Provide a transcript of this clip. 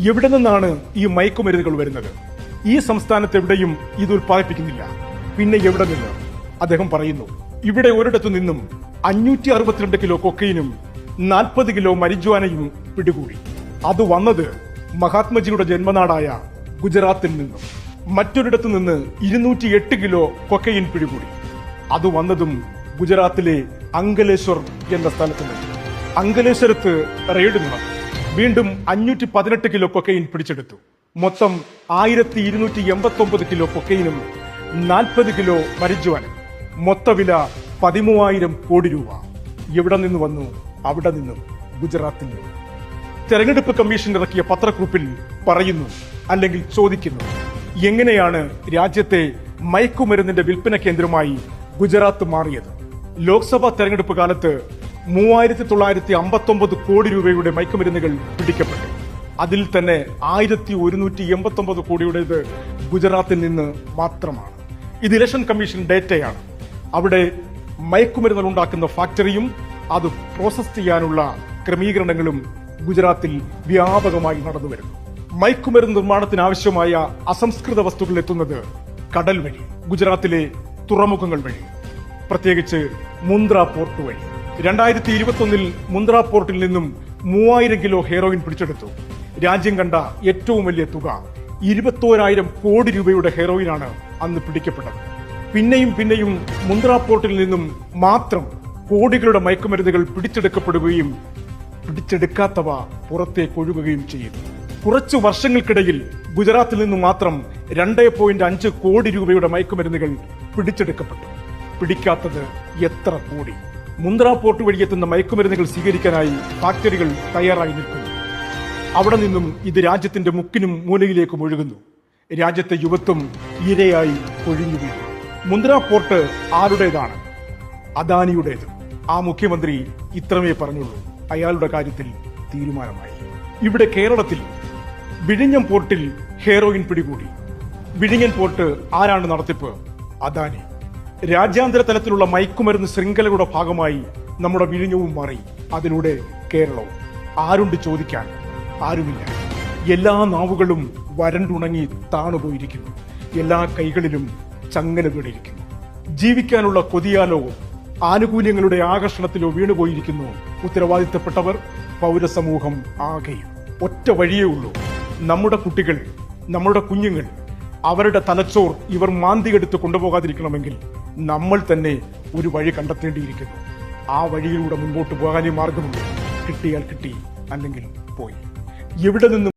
എവിടെ നിന്നാണ് ഈ മയക്കുമരുന്നുകൾ വരുന്നത്? ഈ സംസ്ഥാനത്ത് എവിടെയും ഇത് ഉൽപ്പാദിപ്പിക്കുന്നില്ല. പിന്നെ എവിടെ നിന്ന്? അദ്ദേഹം പറയുന്നു, ഇവിടെ ഒരിടത്തു നിന്നും 562 കിലോ കൊക്കൈനും 40 കിലോ മരിജുവാനയും പിടികൂടി. അത് വന്നത് മഹാത്മജിയുടെ ജന്മനാടായ ഗുജറാത്തിൽ നിന്നും. മറ്റൊരിടത്തു നിന്ന് 208 കിലോ കൊക്കൈൻ പിടികൂടി. അത് വന്നതും ഗുജറാത്തിലെ അങ്കലേശ്വർ എന്ന സ്ഥലത്ത് നിന്ന്. അങ്കലേശ്വരത്ത് റെയ്ഡ് നടന്നു. വീണ്ടും 518 കിലോ കൊക്കൈൻ പിടിച്ചെടുത്തു. മൊത്തം 1289 കിലോ കൊക്കൈനും 40 കിലോ മരിജുവാനും. മൊത്തവില 13,000 കോടി രൂപ. എവിടെ നിന്ന് വന്നു? അവിടെ നിന്നും, ഗുജറാത്തിൽ നിന്ന്. തെരഞ്ഞെടുപ്പ് കമ്മീഷൻ ഇറക്കിയ പത്രക്കുറിപ്പിൽ പറയുന്നു, അല്ലെങ്കിൽ ചോദിക്കുന്നു, എങ്ങനെയാണ് രാജ്യത്തെ മയക്കുമരുന്നിന്റെ വിൽപ്പന കേന്ദ്രമായി ഗുജറാത്ത് മാറിയത്? ലോക്സഭാ തെരഞ്ഞെടുപ്പ് കാലത്ത് 3,959 കോടി രൂപയുടെ മയക്കുമരുന്നുകൾ പിടിക്കപ്പെട്ടു. അതിൽ തന്നെ 1,189 കോടിയുടേത് ഗുജറാത്തിൽ നിന്ന് മാത്രമാണ്. ഇത് ഇലക്ഷൻ കമ്മീഷൻ ഡേറ്റയാണ്. അവിടെ മയക്കുമരുന്നുകൾ ഉണ്ടാക്കുന്ന ഫാക്ടറിയും അത് പ്രോസസ് ചെയ്യാനുള്ള ക്രമീകരണങ്ങളും ഗുജറാത്തിൽ വ്യാപകമായി നടന്നുവരുന്നു. മയക്കുമരുന്ന് നിർമ്മാണത്തിന് ആവശ്യമായ അസംസ്കൃത വസ്തുക്കൾ എത്തുന്നത് കടൽ വഴി, ഗുജറാത്തിലെ തുറമുഖങ്ങൾ വഴി, പ്രത്യേകിച്ച് മുന്ദ്ര പോർട്ട് വഴി. 2021 മുന്ദ്ര പോർട്ടിൽ നിന്നും 3000 കിലോ ഹെറോയിൻ പിടിച്ചെടുത്തു. രാജ്യം കണ്ട ഏറ്റവും വലിയ തുക 21,000 കോടി രൂപയുടെ ഹെറോയിനാണ് അന്ന് പിടിക്കപ്പെട്ടത്. പിന്നെയും മുന്ദ്ര പോർട്ടിൽ നിന്നും മാത്രം കോടികളുടെ മയക്കുമരുന്നുകൾ പിടിച്ചെടുക്കപ്പെടുകയും പിടിച്ചെടുക്കാത്തവ പുറത്തേക്ക് ഒഴുകുകയും ചെയ്യുന്നു. കുറച്ചു വർഷങ്ങൾക്കിടയിൽ ഗുജറാത്തിൽ നിന്ന് മാത്രം 2.5 കോടി രൂപയുടെ മയക്കുമരുന്നുകൾ പിടിച്ചെടുക്കപ്പെട്ടു. പിടിക്കാത്തത് എത്ര കോടി? മുന്ദ്ര പോർട്ട് വഴിയെത്തുന്ന മയക്കുമരുന്നുകൾ സ്വീകരിക്കാനായി ഫാക്ടറികൾ തയ്യാറായി നിൽക്കുന്നു. അവിടെ നിന്നും ഇത് രാജ്യത്തിന്റെ മുക്കിനും മൂലയിലേക്കും ഒഴുകുന്നു. രാജ്യത്തെ യുവത്വം ഇരയായി കൊഴിഞ്ഞു വീഴുന്നു. മുന്ദ്ര പോർട്ട് ആരുടേതാണ്? അദാനിയുടേത്. ആ മുഖ്യമന്ത്രി ഇത്രമേ പറഞ്ഞുള്ളൂ. അയാളുടെ കാര്യത്തിൽ തീരുമാനമായി. ഇവിടെ കേരളത്തിൽ വിഴിഞ്ഞം പോർട്ടിൽ ഹെറോയിൻ പിടികൂടി. വിഴിഞ്ഞൻ പോർട്ട് ആരാണ് നടത്തിപ്പ്? അദാനി. രാജ്യാന്തര തലത്തിലുള്ള മയക്കുമരുന്ന് ശൃംഖലയുടെ ഭാഗമായി നമ്മുടെ വിഴിഞ്ഞവും മാറി. അതിലൂടെ കേരളവും. ആരുണ്ട് ചോദിക്കാൻ? ആരുമില്ല. എല്ലാ നാവുകളും വരണ്ടുണങ്ങി താണുപോയിരിക്കുന്നു. എല്ലാ കൈകളിലും ചങ്ങല വീണിരിക്കുന്നു. ജീവിക്കാനുള്ള കൊതിയാലോ ആനുകൂല്യങ്ങളുടെ ആകർഷണത്തിലോ വീണുപോയിരിക്കുന്നു ഉത്തരവാദിത്തപ്പെട്ടവർ, പൗരസമൂഹം ആകെയും. ഒറ്റ വഴിയേ ഉള്ളൂ. നമ്മുടെ കുട്ടികൾ, നമ്മുടെ കുഞ്ഞുങ്ങൾ, അവരുടെ തലച്ചോർ ഇവർ മാന്തിയെടുത്ത് കൊണ്ടുപോകാതിരിക്കണമെങ്കിൽ നമ്മൾ തന്നെ ഒരു വഴി കണ്ടെത്തേണ്ടിയിരിക്കുന്നു. ആ വഴിയിലൂടെ മുൻപോട്ട് പോകാനേ മാർഗമുള്ളൂ. കിട്ടിയാൽ കിട്ടി, അല്ലെങ്കിൽ പോയി. എവിടെ നിന്നും